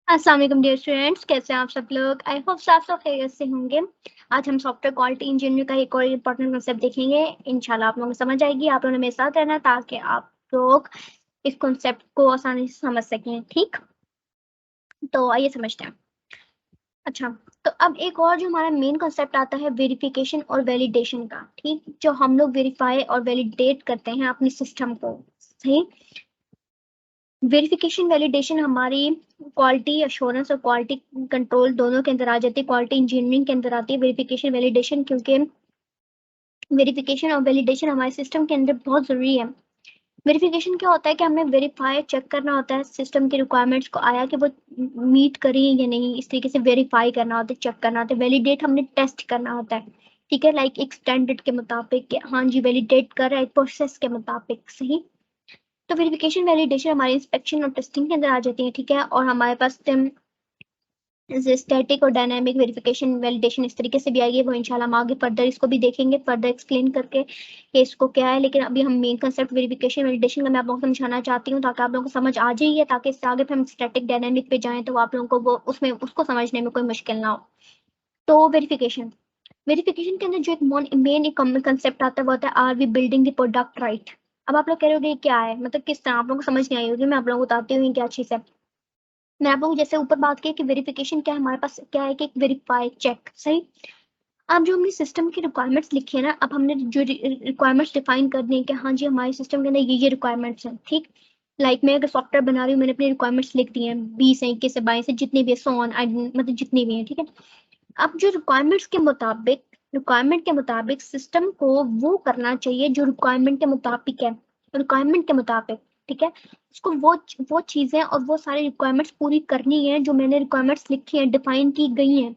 अस्सलाम वालेकुम dear students, कैसे हैं आप सब लोग। आई होप आप सब खैरियत से होंगे। आज हम सॉफ्टवेयर क्वालिटी इंजीनियर का एक और इंपॉर्टेंट कांसेप्ट देखेंगे। इंशाल्लाह आप लोगों को समझ आएगी। आप लोगों ने मेरे साथ रहना ताकि आप लोग इस कांसेप्ट को आसानी से समझ सकें। ठीक, तो आइए समझते हैं। अच्छा, तो अब एक और जो हमारा मेन कांसेप्ट आता है वेरिफिकेशन और वैलिडेशन का। ठीक, जो हम लोग वेरीफाई और वैलिडेट करते हैं अपनी सिस्टम को। सही, वेरिफिकेशन वैलिडेशन हमारी क्वालिटी अश्योरेंस और क्वालिटी कंट्रोल दोनों के अंदर आ जाती है। क्वालिटी इंजीनियरिंग के अंदर आती है वेरिफिकेशन वैलिडेशन, क्योंकि वेरिफिकेशन और वैलिडेशन हमारे सिस्टम के अंदर बहुत जरूरी है। वेरिफिकेशन क्या होता है कि हमें वेरीफाई चेक करना होता है सिस्टम के रिक्वायरमेंट्स को, आया कि वो मीट करी या नहीं, इस तरीके से वेरीफाई करना होता है, चेक करना होता है। वैलिडेट हमने टेस्ट करना होता है। ठीक है, लाइक एक स्टैंडर्ड के मुताबिक कि हाँ जी वैलिडेट कर रहा है प्रोसेस के मुताबिक। सही, तो वेरिफिकेशन वैलिडेशन हमारे इंस्पेक्शन और टेस्टिंग के अंदर आ जाती है। ठीक है, और हमारे पास स्टैटिक और डायनामिक वेरिफिकेशन वैलिडेशन इस तरीके से भी आएगी। वो इंशाल्लाह हम आगे फर्दर इसको भी देखेंगे, फर्दर एक्सप्लेन करके कि इसको क्या है। लेकिन अभी हम मेन कंसेप्ट वेरिफिकेशन वैलिडेशन का मैं आप लोगों को समझाना चाहती हूँ ताकि आप लोगों को समझ आ जाइए, ताकि इससे आगे फिर हम स्टैटिक डायनामिक पे जाएं तो आप लोगों को वो उसमें उसको समझने में कोई मुश्किल ना हो। तो वेरिफिकेशन वेरिफिकेशन के अंदर जो एक मेन एक कंसेप्ट आता है वो होता है are we building the product right. अब आप लोग कह रहे हो क्या है, मतलब किस तरह, आप लोगों को समझ नहीं आई होगी। मैं आप लोगों को बताती हूँ क्या चीज़ है। मैं आप लोगों को जैसे ऊपर बात की कि वेरिफिकेशन क्या है, हमारे पास क्या है कि एक वेरीफाई चेक। सही, अब जो हमने सिस्टम की रिक्वायरमेंट्स लिखी है ना, अब हमने जो रिक्वायरमेंट्स डिफाइन करनी है कि हाँ जी हमारे सिस्टम के अंदर ये रिक्वायरमेंट्स हैं। ठीक, लाइक मैं अगर सॉफ्टवेयर बना रही हूँ, मैंने अपनी रिक्वायरमेंट्स लिख दी हैं 20 है, 21 है, 22 है, जितनी भी है, सो ऑन, मतलब जितनी भी हैं। ठीक है, अब जो रिक्वायरमेंट के मुताबिक सिस्टम को वो करना चाहिए जो रिक्वायरमेंट के मुताबिक है, रिक्वायरमेंट के मुताबिक। ठीक है, उसको वो चीजें और वो सारी रिक्वायरमेंट्स पूरी करनी है जो मैंने रिक्वायरमेंट्स लिखी है, डिफाइन की गई हैं।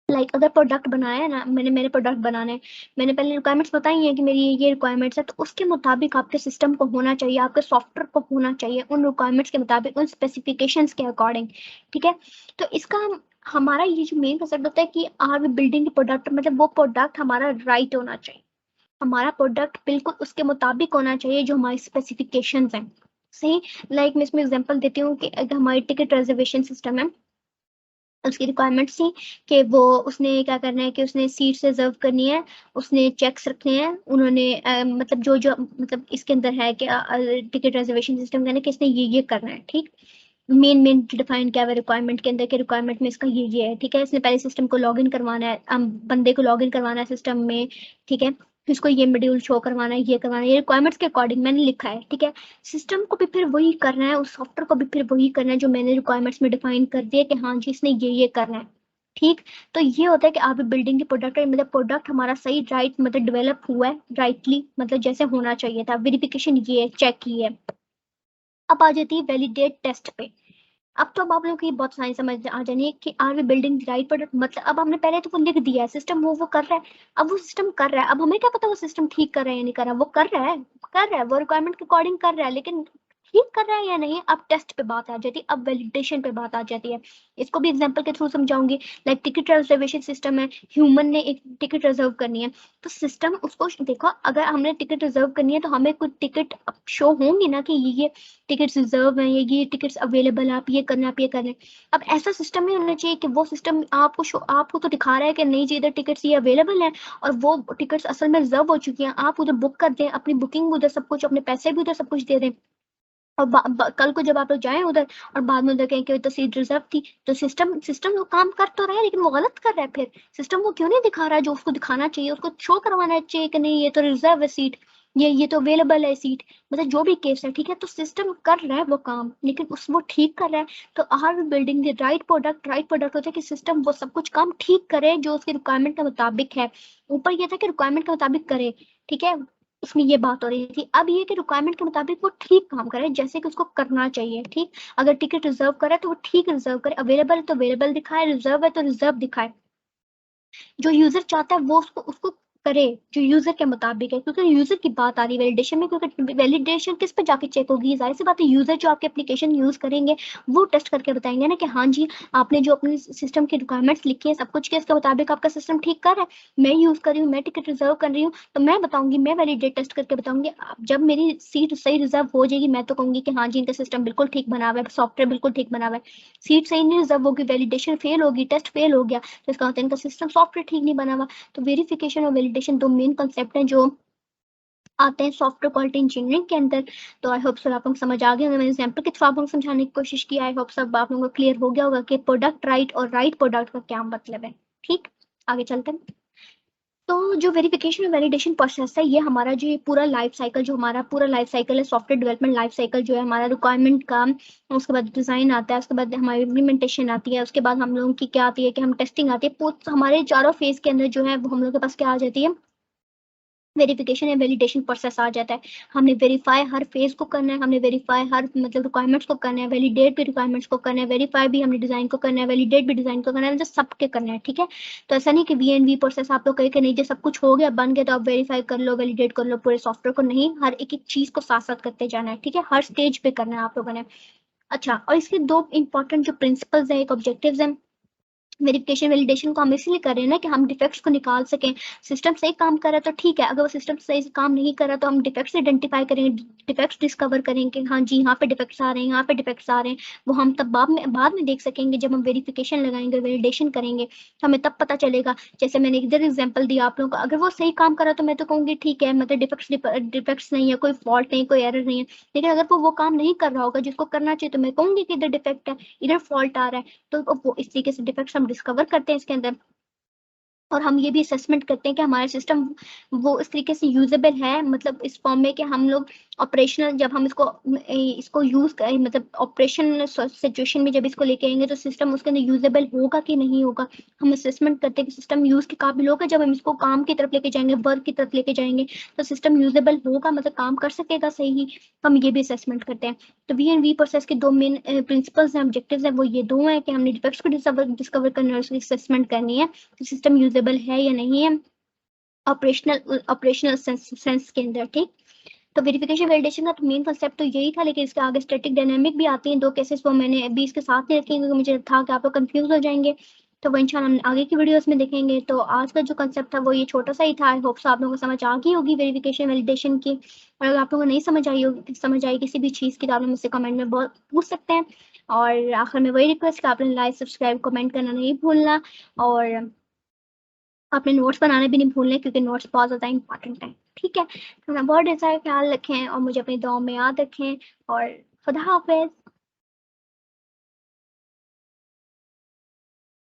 अगर प्रोडक्ट बनाया है ना, मैंने प्रोडक्ट बनाना है, मैंने पहले रिक्वायरमेंट्स बताई हैं कि मेरी ये रिक्वायरमेंट्स है, तो उसके मुताबिक आपके सिस्टम को होना चाहिए, आपके सॉफ्टवेयर को होना चाहिए उन रिक्वायरमेंट्स के मुताबिक, उन स्पेसिफिकेशंस के अकॉर्डिंग। ठीक है, तो इसका हमारा ये जो मेन कंसेप्ट होता है कि आर वी बिल्डिंग प्रोडक्ट, मतलब वो प्रोडक्ट हमारा राइट होना चाहिए, हमारा प्रोडक्ट बिल्कुल उसके मुताबिक होना चाहिए जो हमारी स्पेसिफिकेशंस हैं। सही, लाइक मैं इसमें एग्जांपल देती हूँ कि अगर हमारी टिकट रिजर्वेशन सिस्टम है, उसकी रिक्वायरमेंट्स थी कि वो उसने क्या करना है कि उसने सीट्स रिजर्व करनी है, उसने चेक्स रखने हैं, उन्होंने मतलब जो जो मतलब इसके अंदर है कि टिकट रिजर्वेशन सिस्टम का कि इसने ये करना है। ठीक, मेन डिफाइन क्या है रिक्वायरमेंट के अंदर, के रिक्वायरमेंट में इसका ये है। ठीक है, इसने पहले सिस्टम को लॉगिन करवाना है, बंदे को लॉगिन करवाना है सिस्टम में। ठीक है, फिर इसको ये मॉड्यूल शो करवाना है, ये करवाना है, ये रिक्वायरमेंट्स के अकॉर्डिंग मैंने लिखा है। ठीक है, सिस्टम को भी फिर वही करना है, उस सॉफ्टवेयर को भी फिर वही करना है जो मैंने रिक्वायरमेंट्स में डिफाइन कर दिया कि हाँ जी इसने ये करना है। ठीक, तो ये होता है कि आप बिल्डिंग के प्रोडक्ट, मतलब प्रोडक्ट हमारा सही राइट मतलब डेवलप हुआ है राइटली, मतलब जैसे होना चाहिए था। वेरिफिकेशन ये है, चेक की है। अब आ जाती है वैलिडेट टेस्ट पे। अब तो अब आप लोगों को ये बहुत सारी समझ आ जानी है कि are we building right product, मतलब अब हमने पहले तो वो लिख दिया है, सिस्टम वो कर रहा है। अब वो सिस्टम कर रहा है, अब हमें क्या पता वो सिस्टम ठीक कर रहा है या नहीं कर रहा है। वो कर रहा है, वो रिक्वायरमेंट के अकॉर्डिंग कर रहा है, लेकिन ठीक कर रहा है या नहीं, अब टेस्ट पे बात आ जाती है, अब वैलिडेशन पे बात आ जाती है। इसको भी एग्जांपल के थ्रू समझाऊंगी। लाइक टिकट रिजर्वेशन सिस्टम है, ह्यूमन ने एक टिकट रिजर्व करनी है, तो सिस्टम उसको देखो, अगर हमने टिकट रिजर्व करनी है तो हमें कुछ टिकट शो होंगी ना कि ये टिकट्स रिजर्व हैं, ये टिकट्स अवेलेबल है, आप ये करना, आप ये करना है। अब ऐसा सिस्टम ही होना चाहिए कि वो सिस्टम आपको तो दिखा रहा है कि नहीं जी इधर टिकट्स ये अवेलेबल हैं, और वो टिकट्स असल में रिजर्व हो चुकी हैं, आप उधर बुक कर दें, अपनी बुकिंग भी उधर सब कुछ, अपने पैसे भी उधर सब कुछ दे दें। और कल को जब आप लोग जाएं उधर और बाद में उधर कहें कि तो सीट रिजर्व थी, तो सिस्टम वो काम कर तो रहा है लेकिन वो गलत कर रहा है। फिर सिस्टम वो क्यों नहीं दिखा रहा है जो उसको दिखाना चाहिए, उसको शो करवाना चाहिए कि नहीं ये तो रिजर्व है सीट, ये तो अवेलेबल है सीट, मतलब जो भी केस है। ठीक है, तो सिस्टम कर रहा है वो काम, लेकिन उस वो ठीक कर रहा है। तो are building the right product होता है कि सिस्टम वो सब कुछ काम ठीक करे जो उसकी रिक्वायरमेंट के मुताबिक है। ऊपर ये था कि रिक्वायरमेंट के मुताबिक करे। ठीक है, उसमें ये बात हो रही थी। अब ये कि रिक्वायरमेंट के मुताबिक वो ठीक काम करे जैसे कि उसको करना चाहिए। ठीक, अगर टिकट रिजर्व करे तो वो ठीक रिजर्व करे, अवेलेबल है तो अवेलेबल दिखाए, रिजर्व है तो रिजर्व दिखाए। जो यूजर चाहता है वो उसको उसको करे जो यूजर के मुताबिक है, क्योंकि यूजर की बात आ रही है वैलिडेशन में, क्योंकि वैलिडेशन किस पे जाके चेक होगी, जाहिर सी बात है यूजर जो आपके एप्लीकेशन यूज करेंगे वो टेस्ट करके बताएंगे ना कि हाँ जी आपने जो अपने सिस्टम की रिक्वायरमेंट्स लिखी है सब कुछ के इसके मुताबिक आपका सिस्टम ठीक कर रहा है। मैं यूज कर रही हूँ, मैं टिकट रिजर्व कर रही हूँ, तो मैं बताऊंगी, मैं वैलिडेट टेस्ट करके बताऊंगी। जब मेरी सीट सही रिजर्व हो जाएगी मैं तो कहूंगी कि हाँ जी इनका सिस्टम बिल्कुल ठीक बना हुआ है, सॉफ्टवेयर बिल्कुल ठीक बना हुआ है। सीट सही नहीं रिजर्व होगी, वैलिडेशन फेल होगी, टेस्ट फेल हो गया, तो इसका मतलब इनका सिस्टम सॉफ्टवेयर ठीक नहीं बना हुआ। तो वेरिफिकेशन और वैलिडेशन दो मेन कंसेप्ट हैं जो आते हैं सॉफ्टवेयर क्वालिटी इंजीनियरिंग के अंदर। तो आई होप सब आप लोग समझ आ गए होंगे, मैंने एग्जांपल के थ्रू आप लोगों को समझाने की कोशिश की। आई होप सब आप लोगों को क्लियर हो गया होगा कि प्रोडक्ट राइट और राइट प्रोडक्ट का क्या मतलब है। ठीक, आगे चलते हैं। तो जो वेरिफिकेशन और वैलिडेशन प्रोसेस है ये हमारा जो ये पूरा लाइफ साइकिल, जो हमारा पूरा लाइफ साइकिल है सॉफ्टवेयर डेवलपमेंट लाइफ साइकिल जो है हमारा रिक्वायरमेंट का, उसके बाद डिजाइन आता है, उसके बाद हमारी इम्प्लीमेंटेशन आती है, उसके बाद हम लोगों की क्या आती है कि हम टेस्टिंग आती है। हमारे चारों फेज के अंदर जो है वो हम लोग के पास क्या आ जाती है, वेरिफिकेशन या वैलिडेशन प्रोसेस आ जाता है। हमने वेरीफाई हर फेज को करना है, हमने वेरीफाई हर मतलब रिक्वायरमेंट्स को करना है, वैलिडेट भी रिक्वायरमेंट्स को करना है, वेरीफाई भी हमने डिजाइन को करना है, वैलिडेट भी डिजाइन को करना है, मतलब सबके करना है। ठीक है, तो ऐसा नहीं कि वी प्रोसेस आप लोग कहे कि नहीं जो सब कुछ हो गया बन गया तो आप वेरीफाई कर लो वैलिडेट कर लो पूरे सॉफ्टवेयर को, नहीं, हर एक एक चीज को साथ साथ करते जाना है। ठीक है, हर स्टेज पे करना है आप लोगों ने। अच्छा, और इसके दो इंपॉर्टेंट जो प्रिंसिपल्स हैं, एक ऑब्जेक्टिव्स हैं। वेरिफिकेशन वैलिडेशन को हम इसलिए कर रहे हैं ना कि हम डिफेक्ट्स को निकाल सकें। सिस्टम सही काम कर रहा है तो ठीक है, अगर वो सिस्टम सही से काम नहीं कर रहा तो हम डिफेक्ट्स आइडेंटिफाई करेंगे, डिफेक्ट्स डिस्कवर करेंगे, हाँ जी यहाँ पे डिफेक्ट्स आ रहे हैं, यहाँ पे डिफेक्ट्स आ रहे हैं। वो हम तब बाद में देख सकेंगे जब हम वेरिफिकेशन लगाएंगे, वैलिडेशन करेंगे, तो हमें तब पता चलेगा। जैसे मैंने इधर एग्जाम्पल दिया आप लोगों को, अगर वो सही काम कर रहा तो मैं तो कहूँगी ठीक है, मतलब डिफेक्ट्स नहीं है, कोई फॉल्ट नहीं, कोई एरर नहीं है। लेकिन अगर वो काम नहीं कर रहा होगा जिसको करना चाहिए तो मैं कहूँगी कि इधर डिफेक्ट है, इधर फॉल्ट आ रहा है। तो वो इस तरीके से डिफेक्ट्स हम डिस्कवर करते हैं इसके अंदर। और हम ये भी असेसमेंट करते हैं कि हमारा सिस्टम वो इस तरीके से यूजेबल है, मतलब इस फॉर्म में कि हम लोग ऑपरेशनल जब हम इसको यूज करें, मतलब ऑपरेशन सिचुएशन में जब इसको लेके आएंगे तो सिस्टम उसके अंदर यूजेबल होगा कि नहीं होगा। हम असेसमेंट करते हैं कि सिस्टम यूज के काबिल होगा, जब हम इसको काम की तरफ लेके जाएंगे, वर्क की तरफ लेके जाएंगे तो सिस्टम यूजेबल होगा, मतलब काम कर सकेगा सही। हम ये भी असेसमेंट करते हैं। तो वी प्रोसेस के दो मेन प्रिंसिपल्स हैं, ऑब्जेक्टिव्स हैं, वो ये दो हैं कि हमने डिफेक्ट्स को डिस्कवर करना है, उसकी असेसमेंट करनी है सिस्टम यूजेबल है या नहीं है ऑपरेशनल सेंस के अंदर। ठीक, तो वेरिफिकेशन वैलिडेशन का तो मेन कंसेप्ट तो यही था, लेकिन इसके आगे स्टैटिक डायनामिक भी आती हैं दो केसेस, वो मैंने अभी इसके साथ नहीं रखी क्योंकि मुझे था कि आप लोग कंफ्यूज हो जाएंगे। तो वो इंशाल्लाह हम आगे की वीडियोस में देखेंगे। तो आज का जो कंसेप्ट था वो ये छोटा सा ही था। आई होप सो आप लोगों को समझ आ गई होगी वेरिफिकेशन वैलिडेशन की। और अगर आप लोगों को नहीं समझ आई किसी भी चीज़ की तो आप लोग मुझसे कमेंट में बहुत पूछ सकते हैं। और आखिर में वही रिक्वेस्ट कि आपने लाइक सब्सक्राइब कमेंट करना नहीं भूलना, और अपने नोट्स बनाने भी नहीं भूलने क्योंकि नोट्स बहुत ज़्यादा इंपॉर्टेंट है। ठीक है, तो अपना बहुत ढेर सारा ख्याल रखें और मुझे अपनी दुआओं में याद रखें, और खुदा हाफिज़।